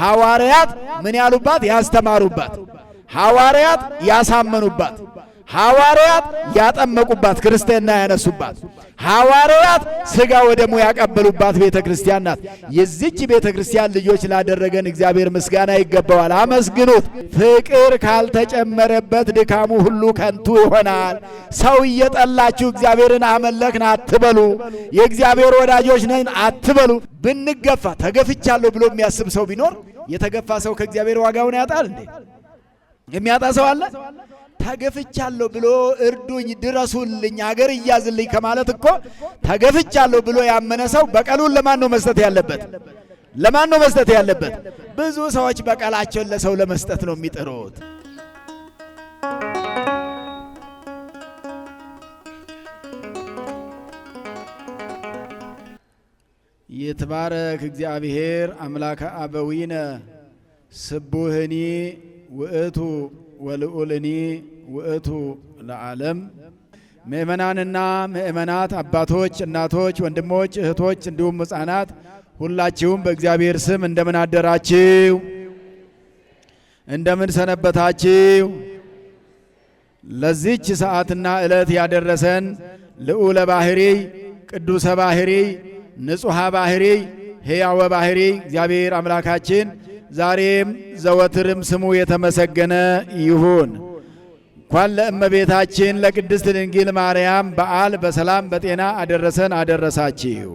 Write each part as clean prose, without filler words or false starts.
ሐዋርያት ምን ያሉባት? ያስተማሩባት። ሐዋርያት ያሳመኑባት። ሐዋርያት ያጠመቁባት፣ ክርስትና ያነሱባት። ሐዋርያት ሥጋ ወደሙ ያቀበሉባት ቤተ ክርስቲያን ናት። የዚች ቤተ ክርስቲያን ልጆች ላደረገን እግዚአብሔር ምስጋና ይገባዋል። አመስግኑት። ፍቅር ካልተጨመረበት ድካሙ ሁሉ ከንቱ ይሆናል። ሰው እየጠላችሁ እግዚአብሔርን አመለክን አትበሉ። የእግዚአብሔር ወዳጆች ነን አትበሉ። ብንገፋ ተገፍቻለሁ ብሎ የሚያስብ ሰው ቢኖር የተገፋ ሰው ከእግዚአብሔር ዋጋውን ያጣል እንዴ? የሚያጣ ሰው አለ? ተገፍቻለሁ ብሎ እርዱኝ፣ ድረሱልኝ፣ አገር እያዝልኝ ከማለት እኮ ተገፍቻለሁ ብሎ ያመነ ሰው በቀሉን ለማን ነው መስጠት ያለበት? ለማን ነው መስጠት ያለበት? ብዙ ሰዎች በቀላቸውን ለሰው ለመስጠት ነው የሚጥሩት። ይትባረክ እግዚአብሔር አምላከ አበዊነ ስቡህኒ ውእቱ ወልዑልኒ ውእቱ ለዓለም። ምእመናንና ምእመናት፣ አባቶች፣ እናቶች፣ ወንድሞች፣ እህቶች እንዲሁም ሕፃናት ሁላችሁም በእግዚአብሔር ስም እንደምን አደራችሁ? እንደምን ሰነበታችሁ? ለዚች ሰዓትና ዕለት ያደረሰን ልዑለ ባሕርይ ቅዱሰ ባሕርይ ንጹሐ ባሕርይ ሕያወ ባሕርይ እግዚአብሔር አምላካችን ዛሬም ዘወትርም ስሙ የተመሰገነ ይሁን። እንኳን ለእመቤታችን ለቅድስት ድንግል ማርያም በዓል በሰላም በጤና አደረሰን አደረሳችሁ።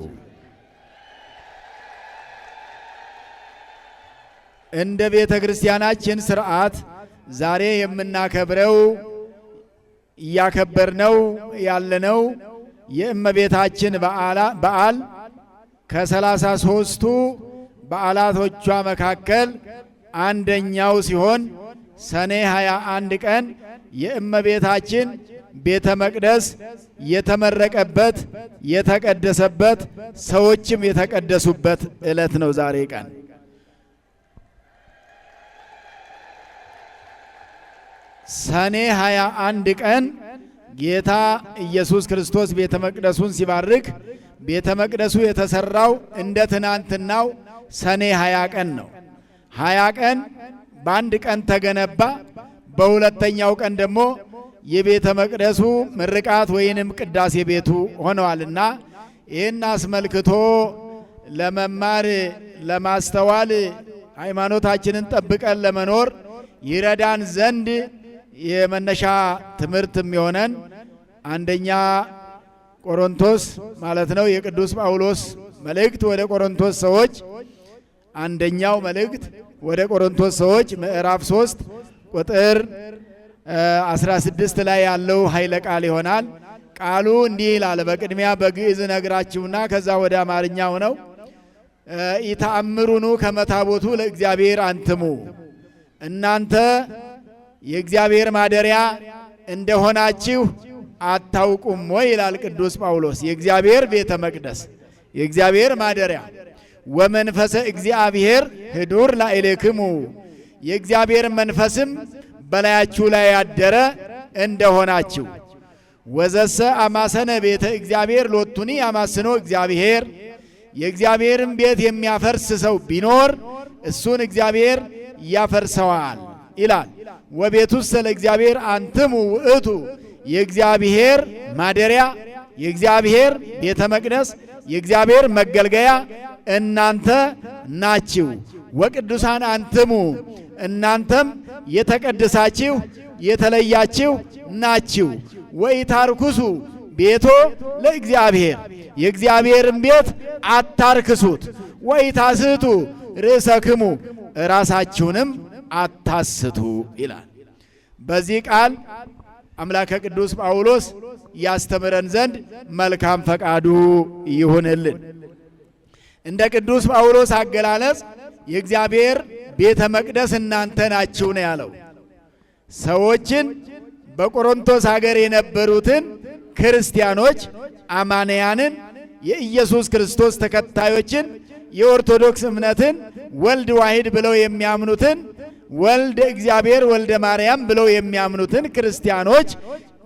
እንደ ቤተ ክርስቲያናችን ሥርዓት ዛሬ የምናከብረው እያከበርነው ያለነው የእመቤታችን በዓል ከ33ቱ በዓላቶቿ መካከል አንደኛው ሲሆን ሰኔ 21 ቀን የእመቤታችን ቤተ መቅደስ የተመረቀበት የተቀደሰበት ሰዎችም የተቀደሱበት ዕለት ነው። ዛሬ ቀን ሰኔ 21 ቀን ጌታ ኢየሱስ ክርስቶስ ቤተ መቅደሱን ሲባርክ ቤተ መቅደሱ የተሰራው እንደ ትናንትናው ሰኔ 20 ቀን ነው። 20 ቀን በአንድ ቀን ተገነባ። በሁለተኛው ቀን ደግሞ የቤተ መቅደሱ ምርቃት ወይንም ቅዳሴ ቤቱ ሆነዋልና ይህን አስመልክቶ ለመማር ለማስተዋል ሃይማኖታችንን ጠብቀን ለመኖር ይረዳን ዘንድ የመነሻ ትምህርት የሚሆነን አንደኛ ቆሮንቶስ ማለት ነው የቅዱስ ጳውሎስ መልእክት ወደ ቆሮንቶስ ሰዎች አንደኛው መልእክት ወደ ቆሮንቶስ ሰዎች ምዕራፍ 3 ቁጥር 16 ላይ ያለው ኃይለ ቃል ይሆናል። ቃሉ እንዲህ ይላል። በቅድሚያ በግዕዝ ነግራችሁና ከዛ ወደ አማርኛው ነው። ኢተአምሩኑ ከመታቦቱ ለእግዚአብሔር አንትሙ፣ እናንተ የእግዚአብሔር ማደሪያ እንደሆናችሁ አታውቁም ወይ ይላል ቅዱስ ጳውሎስ። የእግዚአብሔር ቤተ መቅደስ የእግዚአብሔር ማደሪያ ወመንፈሰ እግዚአብሔር ህዱር ላዕሌክሙ፣ የእግዚአብሔር መንፈስም በላያችሁ ላይ ያደረ እንደሆናችሁ። ወዘሰ አማሰነ ቤተ እግዚአብሔር ሎቱኒ አማስኖ እግዚአብሔር፣ የእግዚአብሔርን ቤት የሚያፈርስ ሰው ቢኖር እሱን እግዚአብሔር ያፈርሰዋል ይላል። ወቤቱሰ ለእግዚአብሔር አንትሙ ውእቱ፣ የእግዚአብሔር ማደሪያ የእግዚአብሔር ቤተ መቅደስ የእግዚአብሔር መገልገያ እናንተ ናችሁ። ወቅዱሳን አንትሙ፣ እናንተም የተቀደሳችሁ የተለያችሁ ናችሁ። ወኢታርኩሱ ቤቶ ለእግዚአብሔር፣ የእግዚአብሔርን ቤት አታርክሱት። ወኢታስቱ ርእሰክሙ፣ ራሳችሁንም አታስቱ ይላል። በዚህ ቃል አምላከ ቅዱስ ጳውሎስ ያስተምረን ዘንድ መልካም ፈቃዱ ይሁንልን። እንደ ቅዱስ ጳውሎስ አገላለጽ የእግዚአብሔር ቤተ መቅደስ እናንተ ናችሁ ነው ያለው። ሰዎችን በቆሮንቶስ ሀገር የነበሩትን ክርስቲያኖች አማንያንን፣ የኢየሱስ ክርስቶስ ተከታዮችን፣ የኦርቶዶክስ እምነትን ወልድ ዋሂድ ብለው የሚያምኑትን ወልደ እግዚአብሔር ወልደ ማርያም ብለው የሚያምኑትን ክርስቲያኖች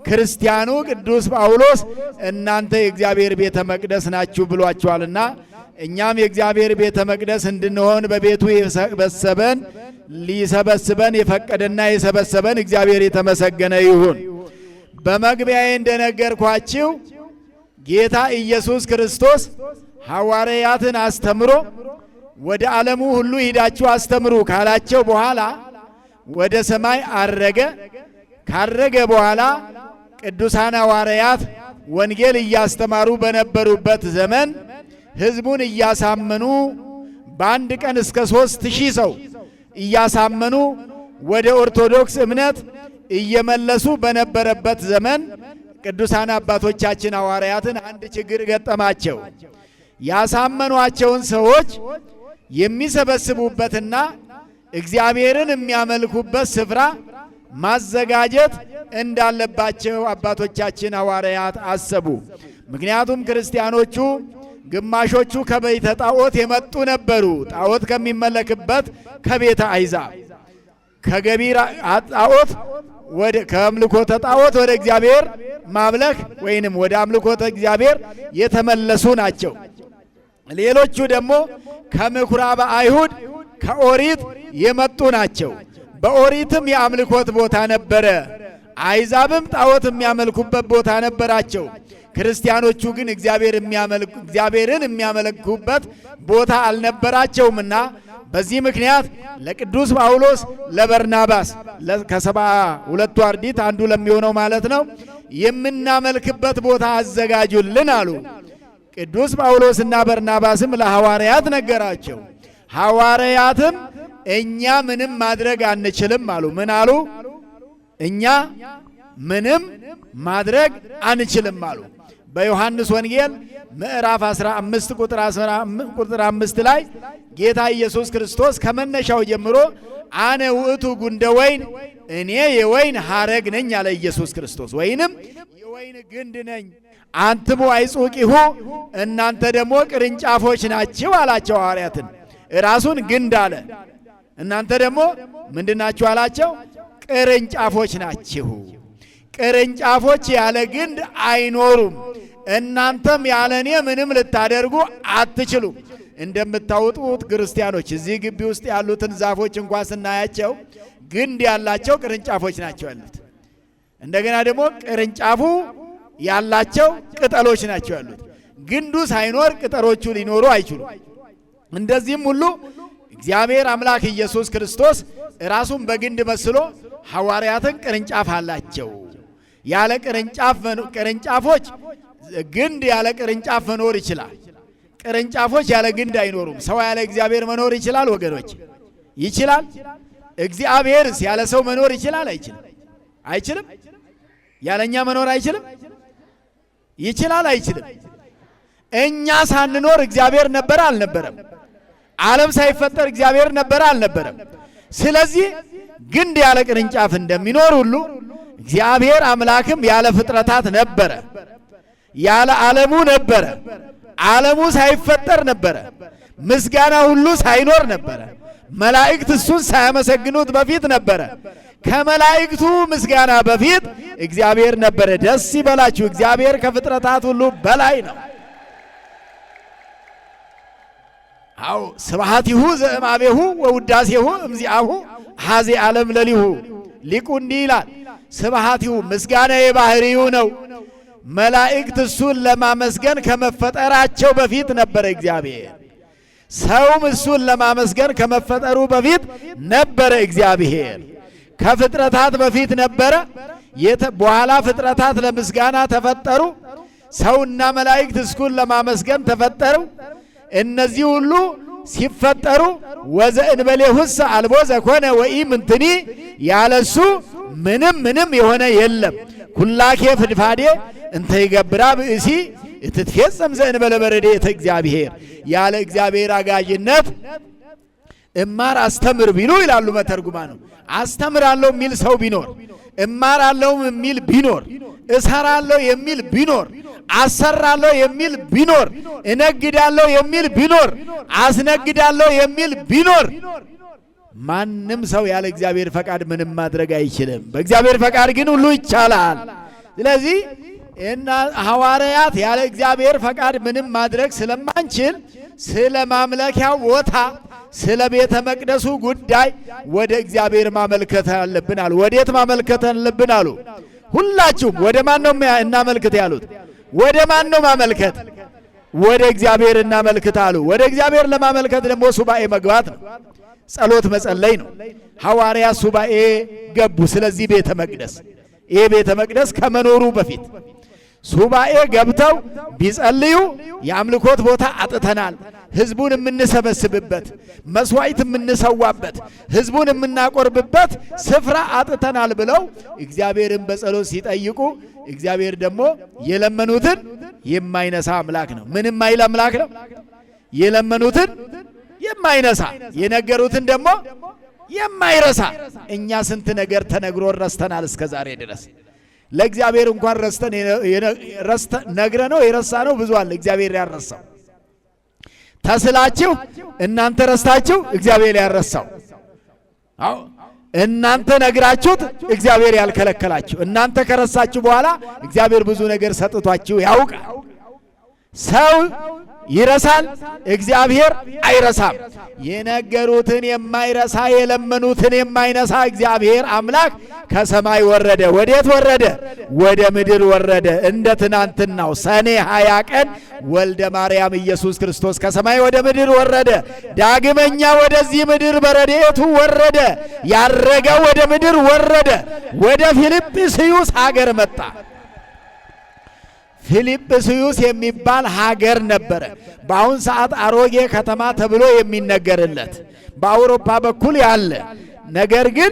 ክርስቲያኑ ቅዱስ ጳውሎስ እናንተ የእግዚአብሔር ቤተ መቅደስ ናችሁ ብሏቸዋልና እኛም የእግዚአብሔር ቤተ መቅደስ እንድንሆን በቤቱ ሊሰበስበን የፈቀደና የሰበሰበን እግዚአብሔር የተመሰገነ ይሁን። በመግቢያዬ እንደነገርኳችሁ ጌታ ኢየሱስ ክርስቶስ ሐዋርያትን አስተምሮ ወደ ዓለሙ ሁሉ ሂዳችሁ አስተምሩ ካላቸው በኋላ ወደ ሰማይ አረገ። ካረገ በኋላ ቅዱሳን ሐዋርያት ወንጌል እያስተማሩ በነበሩበት ዘመን ሕዝቡን እያሳመኑ በአንድ ቀን እስከ 3000 ሰው እያሳመኑ ወደ ኦርቶዶክስ እምነት እየመለሱ በነበረበት ዘመን ቅዱሳን አባቶቻችን ሐዋርያትን አንድ ችግር ገጠማቸው። ያሳመኗቸውን ሰዎች የሚሰበስቡበትና እግዚአብሔርን የሚያመልኩበት ስፍራ ማዘጋጀት እንዳለባቸው አባቶቻችን ሐዋርያት አሰቡ። ምክንያቱም ክርስቲያኖቹ ግማሾቹ ከቤተ ጣዖት የመጡ ነበሩ። ጣዖት ከሚመለክበት ከቤተ አሕዛብ ከገቢር ጣዖት ከአምልኮተ ጣዖት ወደ እግዚአብሔር ማምለክ ወይንም ወደ አምልኮተ እግዚአብሔር የተመለሱ ናቸው። ሌሎቹ ደግሞ ከምኵራበ አይሁድ ከኦሪት የመጡ ናቸው። በኦሪትም የአምልኮት ቦታ ነበረ፣ አሕዛብም ጣዖት የሚያመልኩበት ቦታ ነበራቸው። ክርስቲያኖቹ ግን እግዚአብሔርን የሚያመልኩበት ቦታ አልነበራቸውምና በዚህ ምክንያት ለቅዱስ ጳውሎስ ለበርናባስ ከ72ቱ አርድእት አንዱ ለሚሆነው ማለት ነው የምናመልክበት ቦታ አዘጋጁልን አሉ። ቅዱስ ጳውሎስና በርናባስም ለሐዋርያት ነገራቸው። ሐዋርያትም እኛ ምንም ማድረግ አንችልም አሉ። ምን አሉ? እኛ ምንም ማድረግ አንችልም አሉ። በዮሐንስ ወንጌል ምዕራፍ 15 ቁጥር 5 ላይ ጌታ ኢየሱስ ክርስቶስ ከመነሻው ጀምሮ አነ ውእቱ ጉንደ ወይን፣ እኔ የወይን ሐረግ ነኝ አለ ኢየሱስ ክርስቶስ። ወይንም የወይን ግንድ ነኝ፣ አንትሙ አይጹቂሁ፣ እናንተ ደግሞ ቅርንጫፎች ናችሁ አላቸው ሐዋርያትን። ራሱን ግንድ አለ፣ እናንተ ደግሞ ምንድናችሁ አላቸው? ቅርንጫፎች ናችሁ። ቅርንጫፎች ያለ ግንድ አይኖሩም። እናንተም ያለ እኔ ምንም ልታደርጉ አትችሉም። እንደምታውጡት ክርስቲያኖች እዚህ ግቢ ውስጥ ያሉትን ዛፎች እንኳን ስናያቸው ግንድ ያላቸው ቅርንጫፎች ናቸው ያሉት። እንደገና ደግሞ ቅርንጫፉ ያላቸው ቅጠሎች ናቸው ያሉት። ግንዱ ሳይኖር ቅጠሎቹ ሊኖሩ አይችሉም። እንደዚህም ሁሉ እግዚአብሔር አምላክ ኢየሱስ ክርስቶስ ራሱን በግንድ መስሎ ሐዋርያትን ቅርንጫፍ አላቸው። ያለ ቅርንጫፎች ግንድ ያለ ቅርንጫፍ መኖር ይችላል። ቅርንጫፎች ያለ ግንድ አይኖሩም። ሰው ያለ እግዚአብሔር መኖር ይችላል ወገኖች? ይችላል። እግዚአብሔርስ ያለ ሰው መኖር ይችላል? አይችልም? አይችልም። ያለኛ መኖር አይችልም? ይችላል? አይችልም? እኛ ሳንኖር እግዚአብሔር ነበረ አልነበረም? ዓለም ሳይፈጠር እግዚአብሔር ነበረ አልነበረም? ስለዚህ ግንድ ያለ ቅርንጫፍ እንደሚኖር ሁሉ እግዚአብሔር አምላክም ያለ ፍጥረታት ነበረ። ያለ ዓለሙ ነበረ። ዓለሙ ሳይፈጠር ነበረ። ምስጋና ሁሉ ሳይኖር ነበረ። መላእክት እሱን ሳያመሰግኑት በፊት ነበረ። ከመላእክቱ ምስጋና በፊት እግዚአብሔር ነበረ። ደስ ይበላችሁ፣ እግዚአብሔር ከፍጥረታት ሁሉ በላይ ነው። አው ስብሐቲሁ ዘእማቤሁ ወውዳሴሁ እምዚአሁ ሐዜ ዓለም ለሊሁ። ሊቁ እንዲህ ይላል፣ ስብሐቲሁ ምስጋና የባህሪው ነው። መላእክት እሱን ለማመስገን ከመፈጠራቸው በፊት ነበረ እግዚአብሔር። ሰውም እሱን ለማመስገን ከመፈጠሩ በፊት ነበረ እግዚአብሔር። ከፍጥረታት በፊት ነበረ። በኋላ ፍጥረታት ለምስጋና ተፈጠሩ። ሰውና መላእክት እሱን ለማመስገን ተፈጠሩ። እነዚህ ሁሉ ሲፈጠሩ ወዘእንበሌሁሰ አልቦ ዘኮነ ወኢምንትኒ፣ ያለሱ ምንም የሆነ የለም። ኩላኬ ፍድፋዴ እንተ ይገብራ ብእሲ እትትፌጸም ዘእንበለ በረድኤተ እግዚአብሔር። ያለ እግዚአብሔር አጋዥነት እማር አስተምር ቢሉ ይላሉ መተርጉማኑ። አስተምራለሁ የሚል ሰው ቢኖር፣ እማራለሁ የሚል ቢኖር፣ እሰራለሁ የሚል ቢኖር፣ አሰራለሁ የሚል ቢኖር፣ እነግዳለሁ የሚል ቢኖር፣ አስነግዳለሁ የሚል ቢኖር፣ ማንም ሰው ያለ እግዚአብሔር ፈቃድ ምንም ማድረግ አይችልም። በእግዚአብሔር ፈቃድ ግን ሁሉ ይቻላል። ስለዚህ እና ሐዋርያት ያለ እግዚአብሔር ፈቃድ ምንም ማድረግ ስለማንችል ስለ ማምለኪያው ቦታ ስለ ቤተ መቅደሱ ጉዳይ ወደ እግዚአብሔር ማመልከት አለብን አሉ። ወዴት ማመልከት አለብን አሉ? ሁላችሁም ወደ ማን ነው እናመልክት ያሉት? ወደ ማን ነው ማመልከት? ወደ እግዚአብሔር እናመልክት አሉ። ወደ እግዚአብሔር ለማመልከት ደግሞ ሱባኤ መግባት ነው፣ ጸሎት መጸለይ ነው። ሐዋርያት ሱባኤ ገቡ። ስለዚህ ቤተ መቅደስ ይሄ ቤተ መቅደስ ከመኖሩ በፊት ሱባኤ ገብተው ቢጸልዩ የአምልኮት ቦታ አጥተናል፣ ህዝቡን የምንሰበስብበት መስዋዕት የምንሰዋበት ህዝቡን የምናቆርብበት ስፍራ አጥተናል ብለው እግዚአብሔርን በጸሎት ሲጠይቁ እግዚአብሔር ደግሞ የለመኑትን የማይነሳ አምላክ ነው። ምን የማይል አምላክ ነው? የለመኑትን የማይነሳ የነገሩትን ደግሞ የማይረሳ። እኛ ስንት ነገር ተነግሮ ረስተናል እስከ ዛሬ ድረስ። ለእግዚአብሔር እንኳን ረስተን ነግረ ነው የረሳ ነው ብዙ አለ። እግዚአብሔር ያረሳው ተስላችሁ እናንተ ረስታችሁ እግዚአብሔር ያረሳው። አዎ እናንተ ነግራችሁት እግዚአብሔር ያልከለከላችሁ። እናንተ ከረሳችሁ በኋላ እግዚአብሔር ብዙ ነገር ሰጥቷችሁ ያውቃል። ሰው ይረሳል፣ እግዚአብሔር አይረሳም። የነገሩትን የማይረሳ የለመኑትን የማይነሳ እግዚአብሔር አምላክ ከሰማይ ወረደ። ወዴት ወረደ? ወደ ምድር ወረደ። እንደ ትናንትናው ሰኔ 20 ቀን ወልደ ማርያም ኢየሱስ ክርስቶስ ከሰማይ ወደ ምድር ወረደ። ዳግመኛ ወደዚህ ምድር በረድኤቱ ወረደ። ያረገው ወደ ምድር ወረደ። ወደ ፊልጵስዩስ ሀገር መጣ። ፊልጵስዩስ የሚባል ሀገር ነበረ። በአሁን ሰዓት አሮጌ ከተማ ተብሎ የሚነገርለት በአውሮፓ በኩል ያለ ነገር ግን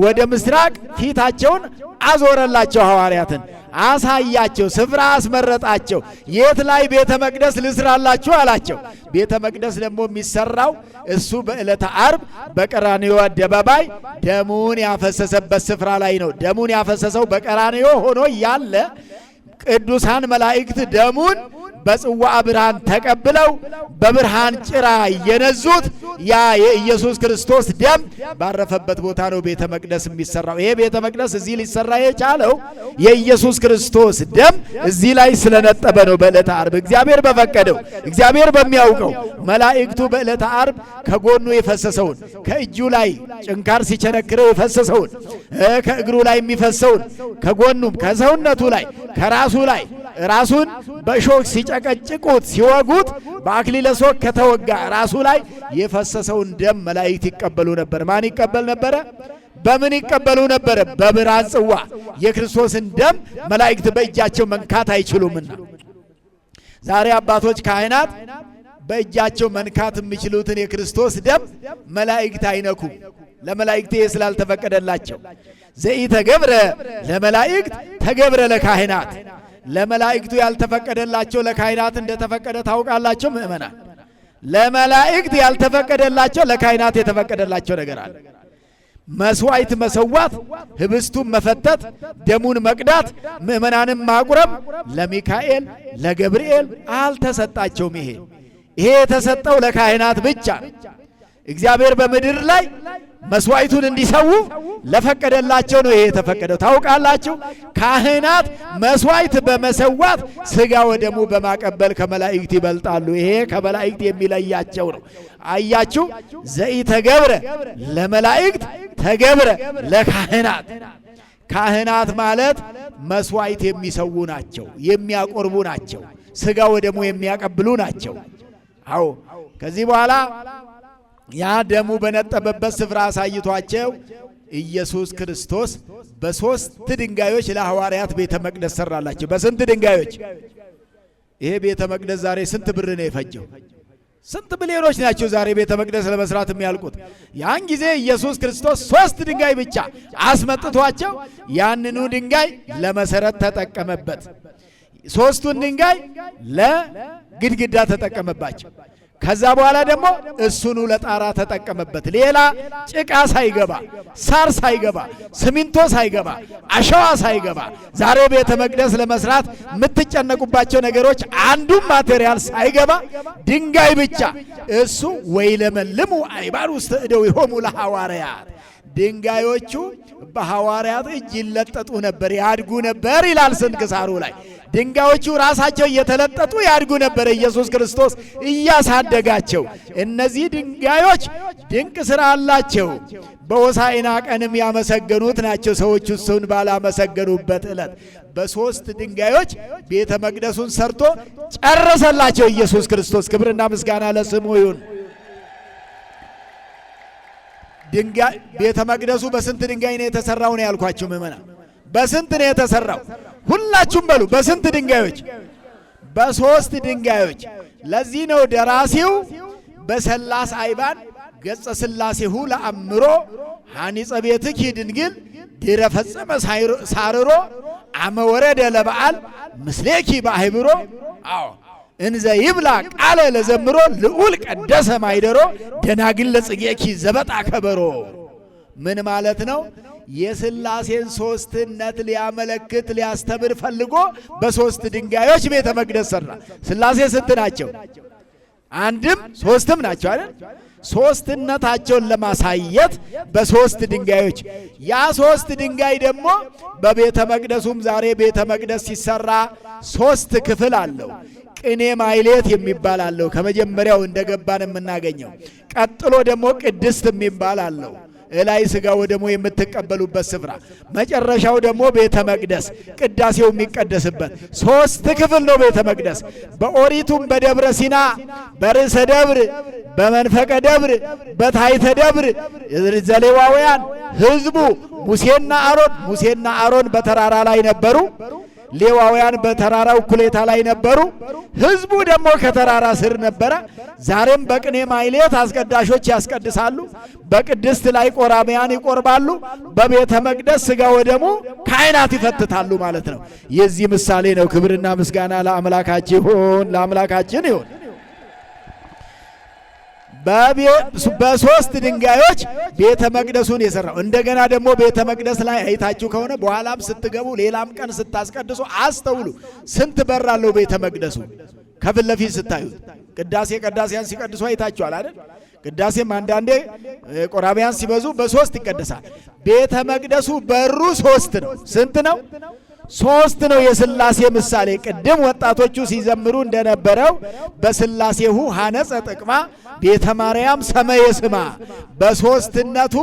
ወደ ምስራቅ ፊታቸውን አዞረላቸው። ሐዋርያትን አሳያቸው፣ ስፍራ አስመረጣቸው። የት ላይ ቤተ መቅደስ ልስራላችሁ አላቸው። ቤተ መቅደስ ደግሞ የሚሰራው እሱ በዕለተ ዓርብ በቀራንዮ አደባባይ ደሙን ያፈሰሰበት ስፍራ ላይ ነው። ደሙን ያፈሰሰው በቀራንዮ ሆኖ ያለ ቅዱሳን መላእክት ደሙን በጽዋ ብርሃን ተቀብለው በብርሃን ጭራ የነዙት ያ የኢየሱስ ክርስቶስ ደም ባረፈበት ቦታ ነው ቤተ መቅደስ የሚሰራው። ይሄ ቤተ መቅደስ እዚህ ሊሰራ የቻለው የኢየሱስ ክርስቶስ ደም እዚህ ላይ ስለነጠበ ነው። በዕለተ ዓርብ እግዚአብሔር በፈቀደው እግዚአብሔር በሚያውቀው መላእክቱ በዕለተ ዓርብ ከጎኑ የፈሰሰውን ከእጁ ላይ ጭንካር ሲቸነክረው የፈሰሰውን ከእግሩ ላይ የሚፈሰውን ከጎኑም ከሰውነቱ ላይ ከራሱ ላይ ራሱን በሾክ ሲጨቀጭቁት ሲወጉት በአክሊለ ሦክ ከተወጋ ራሱ ላይ የፈሰሰውን ደም መላእክት ይቀበሉ ነበር። ማን ይቀበል ነበረ? በምን ይቀበሉ ነበረ? በብርሃን ጽዋ። የክርስቶስን ደም መላእክት በእጃቸው መንካት አይችሉምና ዛሬ አባቶች ካህናት በእጃቸው መንካት የሚችሉትን የክርስቶስ ደም መላእክት አይነኩም። ለመላእክት ስላልተፈቀደላቸው ዘኢተገብረ ለመላእክት ተገብረ ለካህናት። ለመላእክቱ ያልተፈቀደላቸው ለካህናት እንደተፈቀደ ታውቃላችሁ ምእመናን። ለመላእክት ያልተፈቀደላቸው ለካህናት የተፈቀደላቸው ነገር አለ። መስዋዕት መሰዋት፣ ህብስቱን መፈተት፣ ደሙን መቅዳት፣ ምእመናንን ማቁረብ ለሚካኤል ለገብርኤል አልተሰጣቸውም። ይሄ የተሰጠው ለካህናት ብቻ ነው። እግዚአብሔር በምድር ላይ መስዋዕቱን እንዲሰዉ ለፈቀደላቸው ነው ይሄ የተፈቀደው። ታውቃላችሁ ካህናት መስዋዕት በመሰዋት ሥጋ ወደሙ በማቀበል ከመላእክት ይበልጣሉ። ይሄ ከመላእክት የሚለያቸው ነው። አያችሁ፣ ዘኢተገብረ ለመላእክት ተገብረ ለካህናት። ካህናት ማለት መስዋዕት የሚሰዉ ናቸው፣ የሚያቆርቡ ናቸው፣ ሥጋ ወደሙ የሚያቀብሉ ናቸው። አዎ ከዚህ በኋላ ያ ደሙ በነጠበበት ስፍራ አሳይቷቸው ኢየሱስ ክርስቶስ በሶስት ድንጋዮች ለሐዋርያት ቤተ መቅደስ ሰራላቸው። በስንት ድንጋዮች? ይሄ ቤተ መቅደስ ዛሬ ስንት ብር ነው የፈጀው? ስንት ሚሊዮኖች ናቸው ዛሬ ቤተ መቅደስ ለመስራት የሚያልቁት? ያን ጊዜ ኢየሱስ ክርስቶስ 3 ድንጋይ ብቻ አስመጥቷቸው ያንኑ ድንጋይ ለመሰረት ተጠቀመበት። 3ቱን ድንጋይ ለግድግዳ ተጠቀመባቸው። ከዛ በኋላ ደግሞ እሱኑ ለጣራ ተጠቀመበት። ሌላ ጭቃ ሳይገባ፣ ሳር ሳይገባ፣ ሲሚንቶ ሳይገባ፣ አሸዋ ሳይገባ ዛሬ ቤተ መቅደስ ለመስራት የምትጨነቁባቸው ነገሮች አንዱም ማቴሪያል ሳይገባ ድንጋይ ብቻ እሱ ወይለመልሙ አይባር ውስተ እደዊሆሙ ለሐዋርያት። ድንጋዮቹ በሐዋርያት እጅ ይለጠጡ ነበር፣ ያድጉ ነበር ይላል ስንክሳሩ ላይ። ድንጋዮቹ ራሳቸው እየተለጠጡ ያድጉ ነበር። ኢየሱስ ክርስቶስ እያሳደጋቸው። እነዚህ ድንጋዮች ድንቅ ሥራ አላቸው። በሆሳዕና ቀንም ያመሰገኑት ናቸው። ሰዎቹ እሱን ባላመሰገኑበት ዕለት በ3 ድንጋዮች ቤተ መቅደሱን ሰርቶ ጨረሰላቸው ኢየሱስ ክርስቶስ። ክብርና ምስጋና ለስሙ ይሁን። ቤተ መቅደሱ በስንት ድንጋይ ነው የተሰራው ነው ያልኳችሁ ምእመናን? በስንት ነው የተሰራው? ሁላችሁም በሉ በስንት ድንጋዮች? በ3 ድንጋዮች። ለዚህ ነው ደራሲው በሰላስ አይባን ገጸ ሥላሴሁ ለአምሮ ሐኒጸ ቤትኪ ድንግል ድረ ፈጸመ ሳርሮ አመ ወረደ ለበዓል ምስሌኪ ባሕብሮ። አዎ እንዘ ይብላ ቃለ ለዘምሮ ልዑል ቀደሰ ማይደሮ ደናግል ለጽጌኪ ዘበጣ ከበሮ። ምን ማለት ነው? የሥላሴን ሦስትነት ሊያመለክት ሊያስተምር ፈልጎ በ3 ድንጋዮች ቤተ መቅደስ ሠራ። ሥላሴ ስንት ናቸው? አንድም 3ም ናቸው አይደል? ሦስትነታቸውን ለማሳየት በ3 ድንጋዮች። ያ 3 ድንጋይ ደግሞ በቤተ መቅደሱም ዛሬ ቤተ መቅደስ ሲሰራ 3 ክፍል አለው። ቅኔ ማይሌት የሚባል አለው፣ ከመጀመሪያው እንደገባን የምናገኘው። ቀጥሎ ደግሞ ቅድስት የሚባል አለው፣ እላይ ሥጋ ወደሙ የምትቀበሉበት ስፍራ። መጨረሻው ደግሞ ቤተ መቅደስ ቅዳሴው የሚቀደስበት 3 ክፍል ነው ቤተ መቅደስ። በኦሪቱም በደብረ ሲና በርዕሰ ደብር፣ በመንፈቀ ደብር፣ በታይተ ደብር ዘሌዋውያን ሕዝቡ ሙሴና አሮን በተራራ ላይ ነበሩ። ሌዋውያን በተራራው እኩሌታ ላይ ነበሩ። ሕዝቡ ደግሞ ከተራራ ስር ነበረ። ዛሬም በቅኔ ማይሌት አስቀዳሾች ያስቀድሳሉ። በቅድስት ላይ ቆራቢያን ይቆርባሉ። በቤተ መቅደስ ሥጋ ወደሙ ካህናት ይፈትታሉ ማለት ነው። የዚህ ምሳሌ ነው። ክብርና ምስጋና ለአምላካችን ይሁን። በ3 ድንጋዮች ቤተ መቅደሱን የሰራው። እንደገና ደግሞ ቤተ መቅደስ ላይ አይታችሁ ከሆነ በኋላም ስትገቡ ሌላም ቀን ስታስቀድሱ አስተውሉ። ስንት በር አለው ቤተ መቅደሱ? ከፊት ለፊት ስታዩት ቅዳሴያን ሲቀድሱ አይታችኋል አይደል? ቅዳሴም አንዳንዴ ቆራቢያን ሲበዙ በ3 ይቀደሳል። ቤተ መቅደሱ በሩ 3 ነው። ስንት ነው? 3 ነው። የሥላሴ ምሳሌ ቅድም ወጣቶቹ ሲዘምሩ እንደነበረው በሥላሴሁ ሐነጸ ጥቅማ ቤተ ማርያም ሰመየ ስማ። በ3ነቱ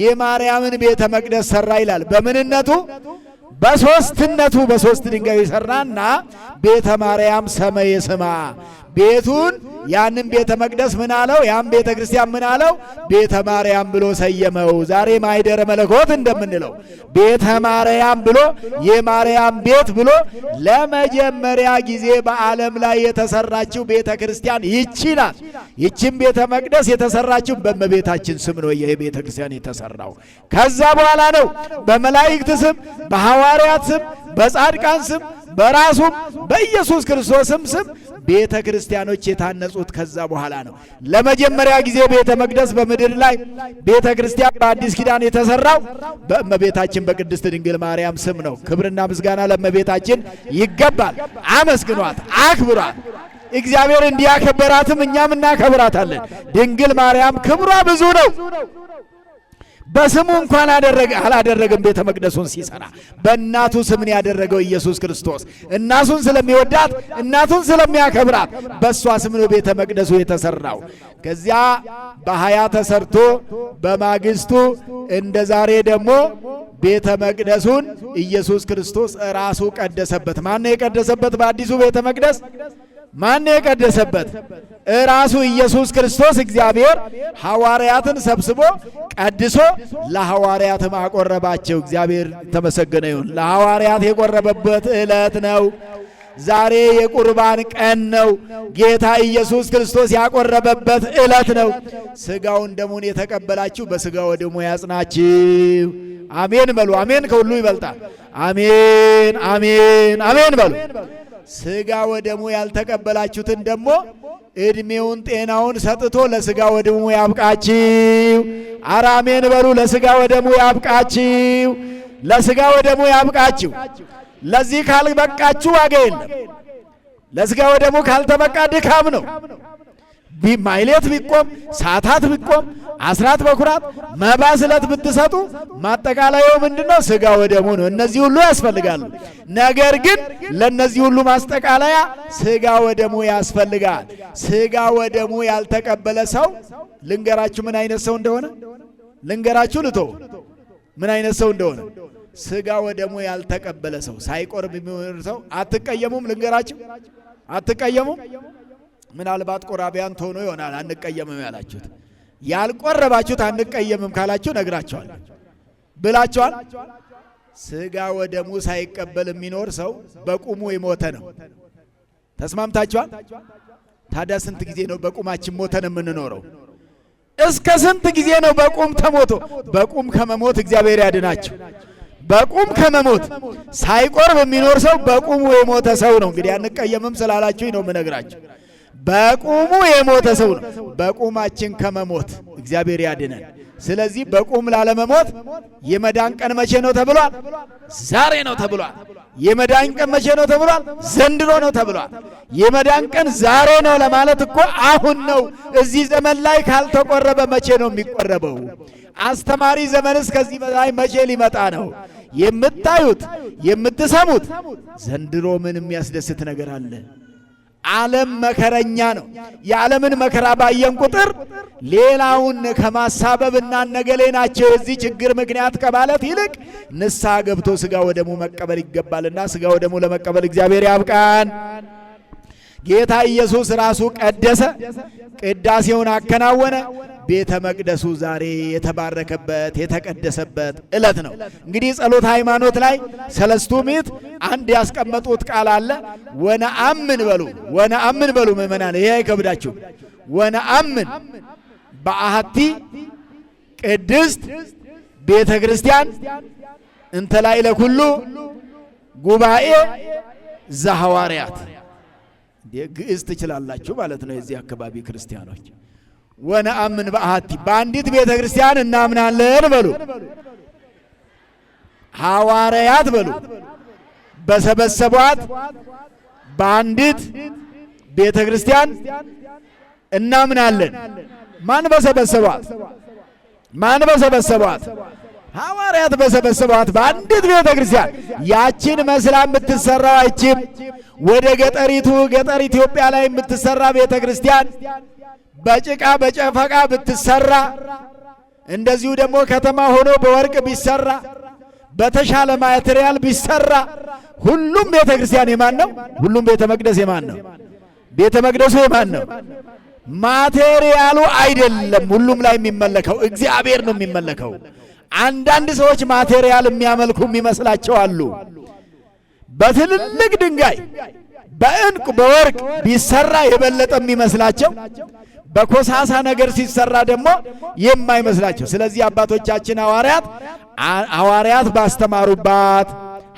የማርያምን ቤተ መቅደስ ሠራ ይላል። በምንነቱ? በ3ነቱ በ3 ድንጋይ ሠራና ቤተ ማርያም ሰመየ ስማ። ቤቱን ያንን ቤተ መቅደስ ምን አለው? ያን ቤተ ክርስቲያን ምን አለው? ቤተ ማርያም ብሎ ሰየመው። ዛሬ ማይደረ መለኮት እንደምንለው ቤተ ማርያም ብሎ የማርያም ቤት ብሎ ለመጀመሪያ ጊዜ በዓለም ላይ የተሰራችው ቤተ ክርስቲያን ይቺ ናት። ይቺም ቤተ መቅደስ የተሰራችው በእመቤታችን ስም ነው። ይሄ ቤተ ክርስቲያን የተሰራው ከዛ በኋላ ነው። በመላእክት ስም፣ በሐዋርያት ስም፣ በጻድቃን ስም፣ በራሱም በኢየሱስ ክርስቶስም ስም ቤተ ክርስቲያኖች የታነጹት ከዛ በኋላ ነው። ለመጀመሪያ ጊዜ ቤተ መቅደስ በምድር ላይ ቤተ ክርስቲያን በአዲስ ኪዳን የተሰራው በእመቤታችን በቅድስት ድንግል ማርያም ስም ነው። ክብርና ምስጋና ለእመቤታችን ይገባል። አመስግኗት፣ አክብሯት። እግዚአብሔር እንዲያከበራትም እኛም እናከብራታለን። ድንግል ማርያም ክብሯ ብዙ ነው። በስሙ እንኳን አላደረገም። ቤተ መቅደሱን ሲሰራ በእናቱ ስምን ያደረገው ኢየሱስ ክርስቶስ እናቱን ስለሚወዳት እናቱን ስለሚያከብራት በእሷ ስም ነው ቤተ መቅደሱ የተሰራው። ከዚያ በ20 ተሰርቶ በማግስቱ እንደ ዛሬ ደግሞ ቤተ መቅደሱን ኢየሱስ ክርስቶስ ራሱ ቀደሰበት። ማን ነው የቀደሰበት? በአዲሱ ቤተ መቅደስ ማን የቀደሰበት? ራሱ ኢየሱስ ክርስቶስ። እግዚአብሔር ሐዋርያትን ሰብስቦ ቀድሶ ለሐዋርያትም አቆረባቸው። እግዚአብሔር ተመሰገነ ይሁን። ለሐዋርያት የቆረበበት ዕለት ነው። ዛሬ የቁርባን ቀን ነው። ጌታ ኢየሱስ ክርስቶስ ያቆረበበት ዕለት ነው። ሥጋውን ደሙን የተቀበላችሁ በሥጋው ደሙ ያጽናችሁ። አሜን በሉ። አሜን ከሁሉ ይበልጣል። አሜን አሜን አሜን በሉ። ሥጋ ወደሙ ያልተቀበላችሁትን ደግሞ ዕድሜውን ጤናውን ሰጥቶ ለሥጋ ወደሙ ያብቃችሁ። ኧረ አሜን በሉ። ለሥጋ ወደሙ ያብቃችሁ። ለሥጋ ወደሙ ያብቃችሁ። ለዚህ ካልበቃችሁ ዋጋ የለም። ለሥጋ ወደሙ ካልተበቃ ድካም ነው። ማይሌት ቢቆም ሰዓታት ቢቆም አስራት በኩራት መባ ስለት ብትሰጡ ማጠቃለያው ምንድነው? ሥጋ ወደሙ ነው። እነዚህ ሁሉ ያስፈልጋሉ። ነገር ግን ለነዚህ ሁሉ ማስጠቃለያ ሥጋ ወደሙ ያስፈልጋል። ሥጋ ወደሙ ያልተቀበለ ሰው ልንገራችሁ ምን አይነት ሰው እንደሆነ ልንገራችሁ። ልቶ ምን አይነት ሰው እንደሆነ ሥጋ ወደሙ ያልተቀበለ ሰው ሳይቆርብ የሚኖር ሰው አትቀየሙም? ልንገራችሁ፣ አትቀየሙም? ምናልባት ቆራቢያን ሆኖ ይሆናል አንቀየምም ያላችሁት። ያልቆረባችሁት አንቀየምም ካላችሁ ነግራችኋል ብላችኋል። ሥጋ ወደሙ ሳይቀበል የሚኖር ሰው በቁሙ የሞተ ነው። ተስማምታችኋል? ታዲያ ስንት ጊዜ ነው በቁማችን ሞተን የምንኖረው? እስከ ስንት ጊዜ ነው በቁም ተሞቶ? በቁም ከመሞት እግዚአብሔር ያድናችሁ። በቁም ከመሞት ሳይቆርብ የሚኖር ሰው በቁሙ የሞተ ሰው ነው። እንግዲህ አንቀየምም ስላላችሁኝ ነው የምነግራችሁ። በቁሙ የሞተ ሰው ነው። በቁማችን ከመሞት እግዚአብሔር ያድነን። ስለዚህ በቁም ላለመሞት የመዳን ቀን መቼ ነው ተብሏል? ዛሬ ነው ተብሏል። የመዳን ቀን መቼ ነው ተብሏል? ዘንድሮ ነው ተብሏል። የመዳን ቀን ዛሬ ነው ለማለት እኮ አሁን ነው። እዚህ ዘመን ላይ ካልተቆረበ መቼ ነው የሚቆረበው? አስተማሪ ዘመንስ ከዚህ በላይ መቼ ሊመጣ ነው? የምታዩት የምትሰሙት ዘንድሮ ምን የሚያስደስት ነገር አለ? ዓለም መከረኛ ነው። የዓለምን መከራ ባየን ቁጥር ሌላውን ከማሳበብና ነገሌ ናቸው የዚህ ችግር ምክንያት ከማለት ይልቅ ንስሐ ገብቶ ሥጋ ወደሙ መቀበል ይገባልና ሥጋ ወደሙ ለመቀበል እግዚአብሔር ያብቃን። ጌታ ኢየሱስ ራሱ ቀደሰ፣ ቅዳሴውን አከናወነ። ቤተ መቅደሱ ዛሬ የተባረከበት የተቀደሰበት ዕለት ነው። እንግዲህ ጸሎተ ሃይማኖት ላይ ሰለስቱ ምዕት አንድ ያስቀመጡት ቃል አለ። ወነአምን በሉ፣ ወነአምን በሉ ምእመናን፣ ይሄ አይከብዳችሁ። ወነአምን በአሐቲ ቅድስት ቤተ ክርስቲያን እንተ ላዕለ ኩሉ ጉባኤ ዘሐዋርያት። ግዕዝ ትችላላችሁ ማለት ነው የዚህ አካባቢ ክርስቲያኖች። ወነአምን በአሐቲ በአንዲት ቤተ ክርስቲያን እናምናለን በሉ። ሐዋርያት በሉ በሰበሰቧት በአንዲት ቤተ ክርስቲያን እናምናለን። ማን በሰበሰቧት? ማን በሰበሰቧት? ሐዋርያት በሰበሰቧት በአንዲት ቤተ ክርስቲያን። ያችን መስላ የምትሰራው አይችም ወደ ገጠር ኢትዮጵያ ላይ የምትሰራ ቤተ ክርስቲያን በጭቃ በጨፈቃ ብትሰራ፣ እንደዚሁ ደግሞ ከተማ ሆኖ በወርቅ ቢሰራ፣ በተሻለ ማቴሪያል ቢሰራ፣ ሁሉም ቤተ ክርስቲያን የማን ነው? ሁሉም ቤተ መቅደስ የማን ነው? ቤተ መቅደሱ የማን ነው? ማቴሪያሉ አይደለም ሁሉም ላይ የሚመለከው እግዚአብሔር ነው የሚመለከው። አንዳንድ ሰዎች ማቴሪያል የሚያመልኩ የሚመስላቸው አሉ። በትልልቅ ድንጋይ በዕንቁ በወርቅ ቢሰራ የበለጠ የሚመስላቸው፣ በኮሳሳ ነገር ሲሰራ ደግሞ የማይመስላቸው። ስለዚህ አባቶቻችን ሐዋርያት ባስተማሩባት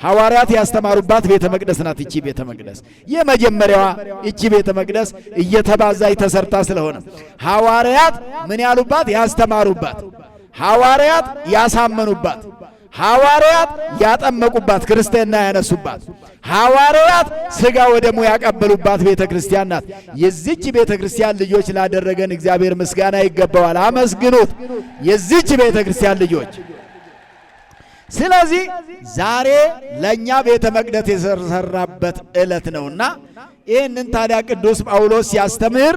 ሐዋርያት ያስተማሩባት ቤተ መቅደስ ናት። እቺ ቤተ መቅደስ የመጀመሪያዋ እቺ ቤተ መቅደስ እየተባዛች ተሰርታ ስለሆነ ሐዋርያት ምን ያሉባት? ያስተማሩባት። ሐዋርያት ያሳመኑባት። ሐዋርያት ያጠመቁባት፣ ክርስትና ያነሱባት፣ ሐዋርያት ሥጋ ወደሙ ያቀበሉባት ቤተ ክርስቲያን ናት። የዚች ቤተ ክርስቲያን ልጆች ላደረገን እግዚአብሔር ምስጋና ይገባዋል። አመስግኑት የዚች ቤተ ክርስቲያን ልጆች። ስለዚህ ዛሬ ለእኛ ቤተ መቅደስ የተሰራበት ዕለት ነውና ይህንን ታዲያ ቅዱስ ጳውሎስ ሲያስተምር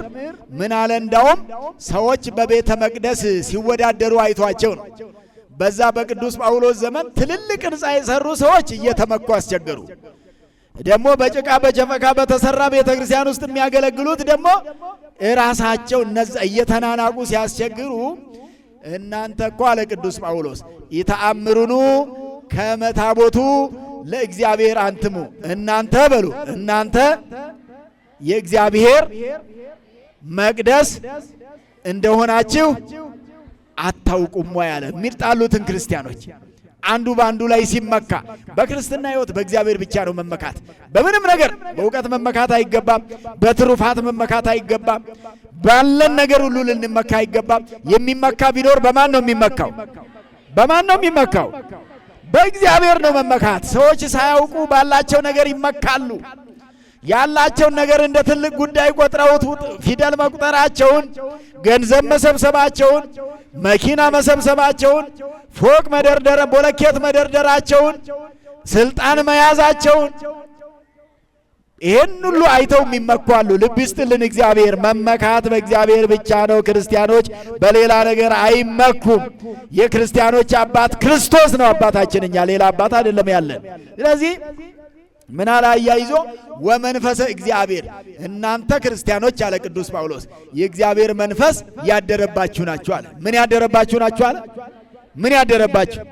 ምን አለ? እንዳውም ሰዎች በቤተ መቅደስ ሲወዳደሩ አይቷቸው ነው። በዛ በቅዱስ ጳውሎስ ዘመን ትልልቅ ሕንፃ የሰሩ ሰዎች እየተመኩ አስቸገሩ። ደግሞ በጭቃ በጨፈቃ በተሰራ ቤተ ክርስቲያን ውስጥ የሚያገለግሉት ደግሞ ራሳቸው እነዛ እየተናናቁ ሲያስቸግሩ፣ እናንተ እኮ አለ ቅዱስ ጳውሎስ ኢተአምሩኑ ከመ ታቦቱ ለእግዚአብሔር አንትሙ፣ እናንተ በሉ እናንተ የእግዚአብሔር መቅደስ እንደሆናችሁ አታውቁም ወይ አለ። የሚጣሉትን ክርስቲያኖች አንዱ በአንዱ ላይ ሲመካ፣ በክርስትና ሕይወት በእግዚአብሔር ብቻ ነው መመካት። በምንም ነገር በእውቀት መመካት አይገባም። በትሩፋት መመካት አይገባም። ባለን ነገር ሁሉ ልንመካ አይገባም። የሚመካ ቢኖር በማን ነው የሚመካው? በማን ነው የሚመካው? በእግዚአብሔር ነው መመካት። ሰዎች ሳያውቁ ባላቸው ነገር ይመካሉ። ያላቸውን ነገር እንደ ትልቅ ጉዳይ ቆጥረውት ፊደል መቁጠራቸውን፣ ገንዘብ መሰብሰባቸውን፣ መኪና መሰብሰባቸውን፣ ፎቅ መደርደር ቦለኬት መደርደራቸውን፣ ስልጣን መያዛቸውን ይሄን ሁሉ አይተው የሚመኳሉ። ልብ ይስጥልን እግዚአብሔር። መመካት በእግዚአብሔር ብቻ ነው። ክርስቲያኖች በሌላ ነገር አይመኩም። የክርስቲያኖች አባት ክርስቶስ ነው አባታችን፣ እኛ ሌላ አባት አይደለም ያለን። ስለዚህ ምን አለ አያይዞ ወመንፈሰ እግዚአብሔር፣ እናንተ ክርስቲያኖች አለ ቅዱስ ጳውሎስ የእግዚአብሔር መንፈስ ያደረባችሁ ናችሁ አለ። ምን ያደረባችሁ ናችሁ አለ? ምን ያደረባችሁ?